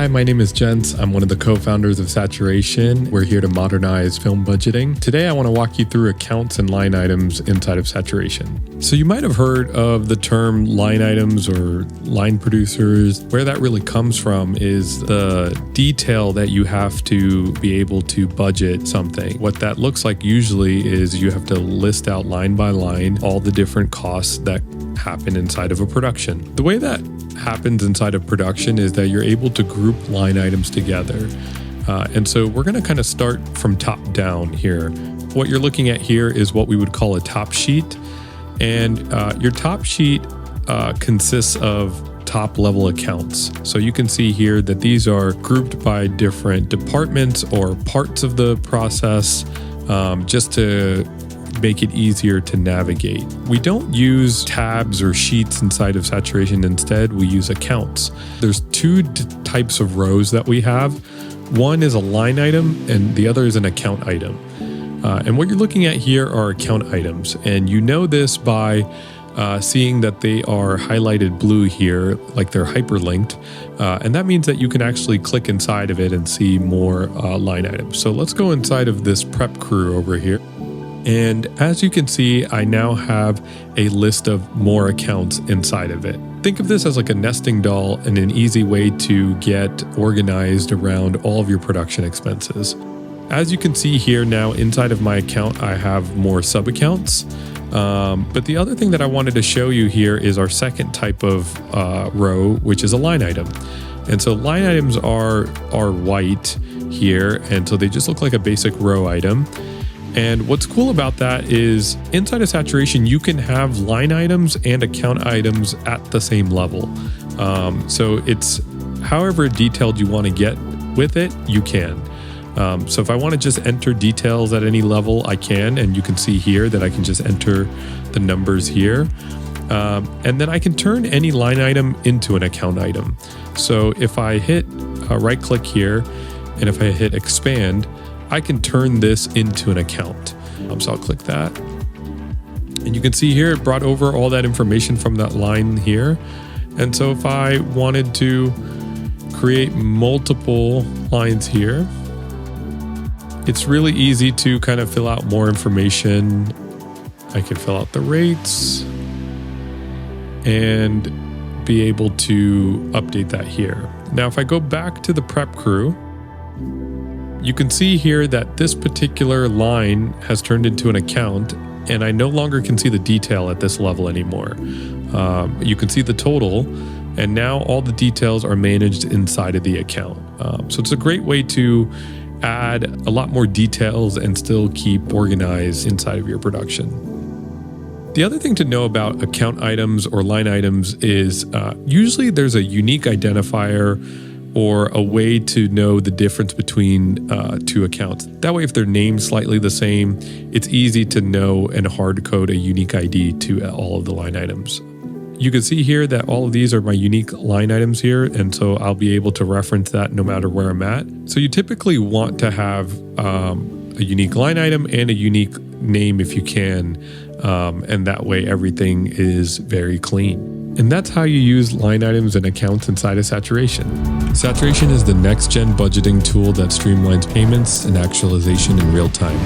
Hi, my name is Jens. I'm one of the co-founders of Saturation. We're here to modernize film budgeting. Today, I want to walk you through accounts and line items inside of Saturation. So you might have heard of the term line items or line producers. Where that really comes from is the detail that you have to be able to budget something. What that looks like usually is you have to list out line by line all the different costs that happen inside of a production. The way that happens inside of production is that you're able to group line items together. And so we're going to kind of start from top down here. What you're looking at here is what we would call a top sheet. And your top sheet consists of top level accounts. So you can see here that these are grouped by different departments or parts of the process, just to make it easier to navigate. We don't use tabs or sheets inside of Saturation. Instead, we use accounts. There's two types of rows that we have. One is a line item and the other is an account item. And what you're looking at here are account items. And you know this by seeing that they are highlighted blue here, like they're hyperlinked. And that means that you can actually click inside of it and see more line items. So let's go inside of this prep crew over here. And as you can see, I now have a list of more accounts inside of it. Think of this as like a nesting doll and an easy way to get organized around all of your production expenses. As you can see here now, inside of my account, I have more sub-accounts. But the other thing that I wanted to show you here is our second type of row, which is a line item. And so line items are white here, and so they just look like a basic row item. And what's cool about that is inside of Saturation, you can have line items and account items at the same level. So it's however detailed you want to get with it, you can. So if I want to just enter details at any level, I can. And you can see here that I can just enter the numbers here. And then I can turn any line item into an account item. So if I hit right click here, and if I hit expand, I can turn this into an account. So I'll click that. And you can see here, it brought over all that information from that line here. And so if I wanted to create multiple lines here, it's really easy to kind of fill out more information. I can fill out the rates and be able to update that here. Now, if I go back to the prep crew, you can see here that this particular line has turned into an account, and I no longer can see the detail at this level anymore. You can see the total, and now all the details are managed inside of the account. So it's a great way to add a lot more details and still keep organized inside of your production. The other thing to know about account items or line items is usually there's a unique identifier or a way to know the difference between two accounts. That way, if they're named slightly the same, it's easy to know and hard code a unique ID to all of the line items. You can see here that all of these are my unique line items here, and so I'll be able to reference that no matter where I'm at. So you typically want to have a unique line item and a unique name if you can, and that way everything is very clean. And that's how you use line items and accounts inside of Saturation. Saturation is the next-gen budgeting tool that streamlines payments and actualization in real time.